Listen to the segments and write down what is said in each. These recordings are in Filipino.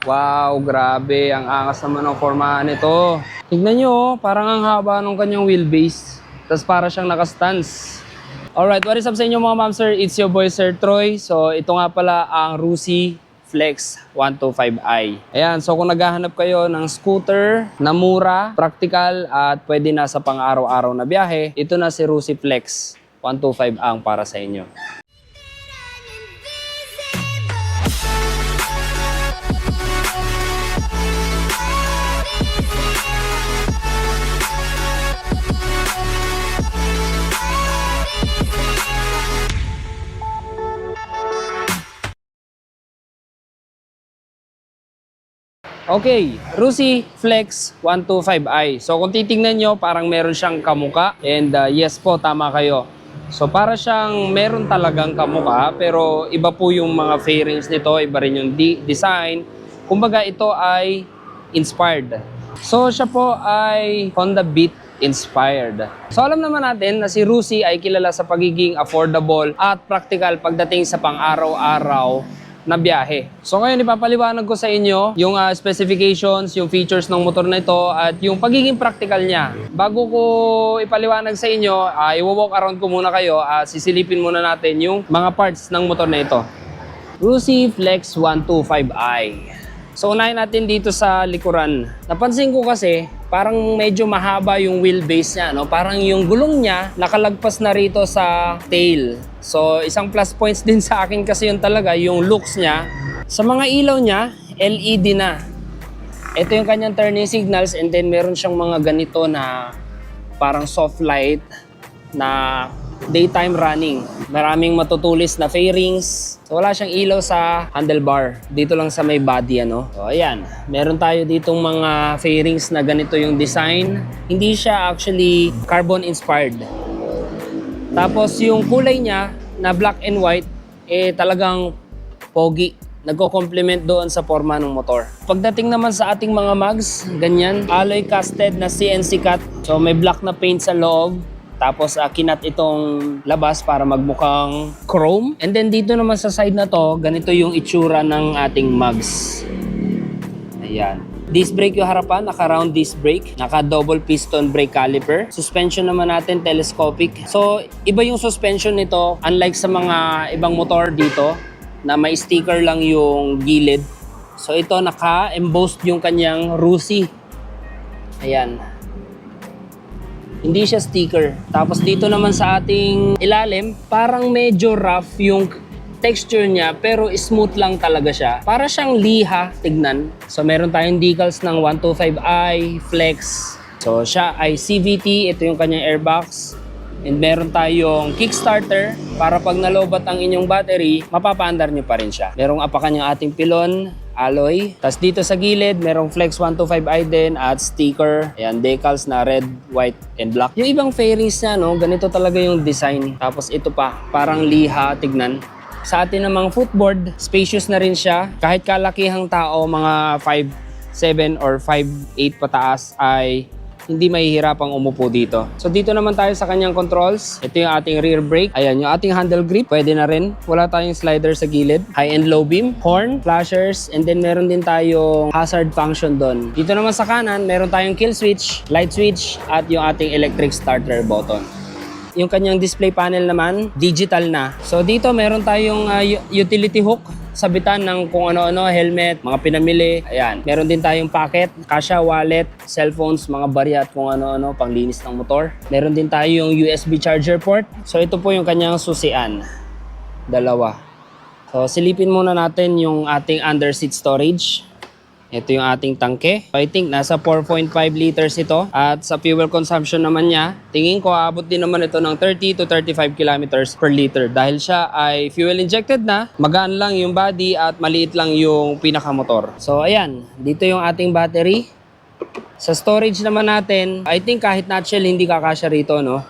Wow, grabe. Ang angas naman ng formahan nito. Tignan nyo, oh, parang ang haba ng kanyang wheelbase. Tapos para siyang nakastance. Alright, what is up sa inyo mga ma'am sir? It's your boy Sir Troy. So ito nga pala ang Rusi Flex 125i. Ayan, so kung naghahanap kayo ng scooter na mura, practical at pwede na sa pang-araw-araw na biyahe, ito na si Rusi Flex 125 ang para sa inyo. Okay, Rusi Flex 125i. So kung titingnan nyo, parang meron siyang kamuka. And yes po, tama kayo. So para siyang meron talagang kamuka, pero iba po yung mga fairings nito, iba rin yung design. Kumbaga ito ay inspired. So siya po ay Honda Beat inspired. So alam naman natin na si Rusi ay kilala sa pagiging affordable at practical pagdating sa pang-araw-araw na biyahe. So ngayon ipapaliwanag ko sa inyo yung specifications, yung features ng motor na ito at yung pagiging practical niya. Bago ko ipaliwanag sa inyo, i-walk around ko muna kayo, sisilipin muna natin yung mga parts ng motor na ito. Rusi Flex 125i. So unahin natin dito sa likuran. Napansin ko kasi parang medyo mahaba yung wheelbase niya, no? Parang yung gulong niya nakalagpas na rito sa tail. So isang plus points din sa akin kasi yun talaga, yung looks niya. Sa mga ilaw niya, LED na. Ito yung kanyang turning signals and then meron siyang mga ganito na parang soft light na daytime running. Maraming matutulis na fairings. So wala siyang ilaw sa handlebar. Dito lang sa may body, ano. So ayan, meron tayo ditong mga fairings na ganito yung design. Hindi siya actually carbon inspired. Tapos yung kulay niya na black and white, talagang pogi. Nagko-complement doon sa forma ng motor. Pagdating naman sa ating mga mags, ganyan, alloy casted na CNC cut. So may black na paint sa loob. Tapos kinat itong labas para magmukhang chrome. And then dito naman sa side na to, ganito yung itsura ng ating mugs. Ayan. Disc brake yung harapan, naka-round disc brake, naka-double piston brake caliper. Suspension naman natin, telescopic. So, iba yung suspension nito, unlike sa mga ibang motor dito, na may sticker lang yung gilid. So, ito naka-embossed yung kanyang Rusi. Ayan. Hindi siya sticker. Tapos dito naman sa ating ilalim, parang medyo rough yung texture niya pero smooth lang talaga siya. Para siyang liha, tignan. So meron tayong decals ng 125i, Flex. So siya ay CVT, ito yung kanyang airbox. And meron tayong kickstarter para pag nalobat ang inyong battery, mapapaandar nyo pa rin siya. Merong apakan yung ating pilon, alloy. Tapos dito sa gilid, merong Flex 125i din at sticker. Ayan, decals na red, white, and black. Yung ibang fairings niya, no, ganito talaga yung design. Tapos ito pa, parang liha, tignan. Sa atin namang footboard, spacious na rin siya. Kahit kalakihang tao, mga 5'7 or 5'8 pataas ay hindi mahihirapang umupo dito. So dito naman tayo sa kanyang controls. Ito yung ating rear brake. Ayan, yung ating handle grip. Pwede na rin. Wala tayong slider sa gilid. High and low beam. Horn, flashers, and then meron din tayong hazard function doon. Dito naman sa kanan, meron tayong kill switch, light switch, at yung ating electric starter button. Yung kanyang display panel naman, digital na. So dito meron tayong utility hook, sabitan ng kung ano-ano, helmet, mga pinamili. Ayan. Meron din tayong pocket, kasya, wallet, cellphones, mga barya at kung ano-ano, panglinis ng motor. Meron din tayong USB charger port. So ito po yung kanyang susian. Dalawa. So silipin muna natin yung ating under seat storage. Ito yung ating tangke. I think nasa 4.5 liters ito. At sa fuel consumption naman niya, tingin ko aabot din naman ito ng 30 to 35 kilometers per liter. Dahil siya ay fuel injected na, magaan lang yung body at maliit lang yung pinakamotor. So ayan, dito yung ating battery. Sa storage naman natin, I think kahit nutshell hindi kakasya rito, no?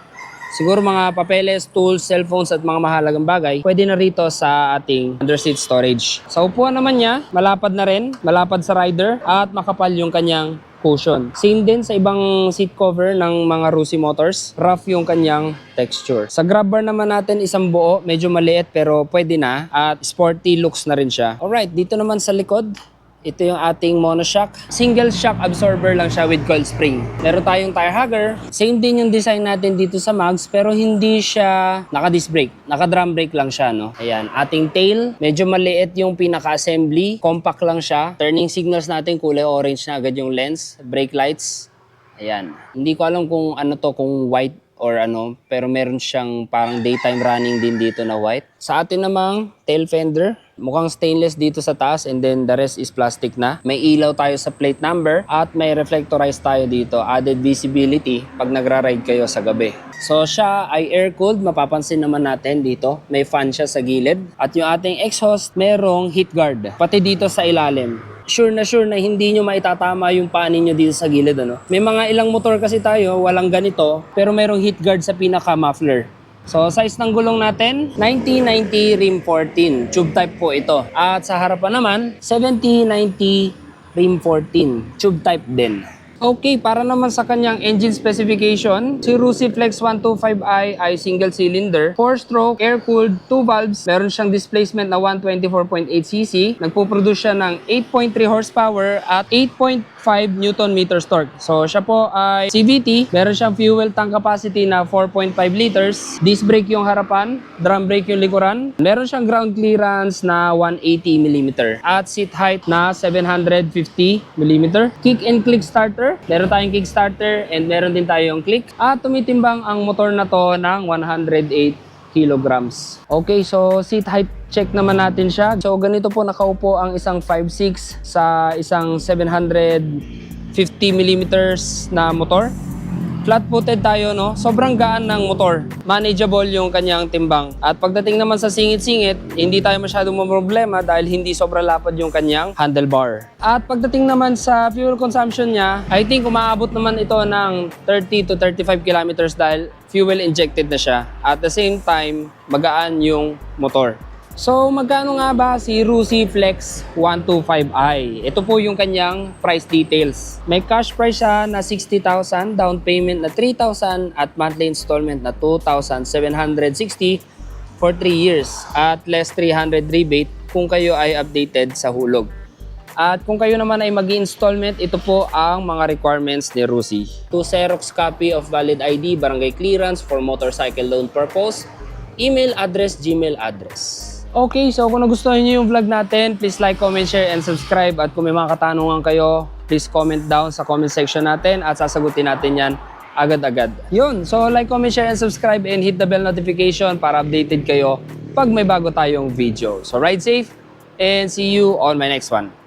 Siguro mga papeles, tools, cellphones at mga mahalagang bagay, pwede na rito sa ating underseat storage. Sa upuan naman niya, malapad na rin, malapad sa rider at makapal yung kanyang cushion. Same din sa ibang seat cover ng mga Rusi Motors, rough yung kanyang texture. Sa grab bar naman natin isang buo, medyo maliit pero pwede na at sporty looks na rin siya. Alright, dito naman sa likod, Ito yung ating monoshock. Single shock absorber lang siya with coil spring. Meron tayong tire hugger. Same din yung design natin dito sa mags pero hindi siya naka-disc brake. Naka-drum brake lang siya, no? Ayan, ating tail. Medyo maliit yung pinaka-assembly. Compact lang siya. Turning signals natin kulay orange na agad yung lens. Brake lights. Ayan. Hindi ko alam kung ano to, kung white or ano, pero meron siyang parang daytime running din dito na white. Sa atin namang tail fender, mukhang stainless dito sa taas and then the rest is plastic na. May ilaw tayo sa plate number at may reflectorize tayo dito. Added visibility pag nagra-ride kayo sa gabi. So siya ay air-cooled, mapapansin naman natin dito. May fan siya sa gilid. At yung ating exhaust, merong heat guard. Pati dito sa ilalim. Sure na hindi nyo maitatama yung paa ninyo dito sa gilid. Ano? May mga ilang motor kasi tayo, walang ganito, pero merong heat guard sa pinaka-muffler. So, size ng gulong natin, 90-90 rim 14. Tube type po ito. At sa harapan naman, 70-90 rim 14. Tube type din. Okay, para naman sa kanyang engine specification, si Rusi Flex 125i ay single cylinder, 4-stroke, air-cooled, 2 valves, meron siyang displacement na 124.8cc, nagpo-produce siya ng 8.3 horsepower at 8.5 Newton meters torque. So siya po ay CVT, meron siyang fuel tank capacity na 4.5 liters, disc brake yung harapan, drum brake yung likuran, meron siyang ground clearance na 180mm at seat height na 750mm, kick and click starter. Meron tayong kickstarter and meron din tayong click. At tumitimbang ang motor na to ng 108 kilograms. Okay, so seat height check naman natin siya. So ganito po nakaupo ang isang 5'6" sa isang 750mm na motor. Flat-footed tayo, no? Sobrang gaan ng motor. Manageable yung kanyang timbang. At pagdating naman sa singit-singit, hindi tayo masyadong problema dahil hindi sobrang lapad yung kanyang handlebar. At pagdating naman sa fuel consumption niya, I think umaabot naman ito ng 30 to 35 kilometers dahil fuel injected na siya. At the same time, magaan yung motor. So, magkano nga ba si Rusi Flex 125i? Ito po yung kanyang price details. May cash price siya na 60,000, down payment na 3,000 at monthly installment na 2,760 for 3 years at less 300 rebate kung kayo ay updated sa hulog. At kung kayo naman ay mag-installment, ito po ang mga requirements ni Rusi. 2 Xerox copy of valid ID, barangay clearance for motorcycle loan purpose, email address, Gmail address. Okay, so kung nagustuhan niyo yung vlog natin, please like, comment, share, and subscribe. At kung may mga katanungan kayo, please comment down sa comment section natin at sasagutin natin yan agad-agad. Yun, so like, comment, share, and subscribe and hit the bell notification para updated kayo pag may bago tayong video. So ride safe and see you on my next one.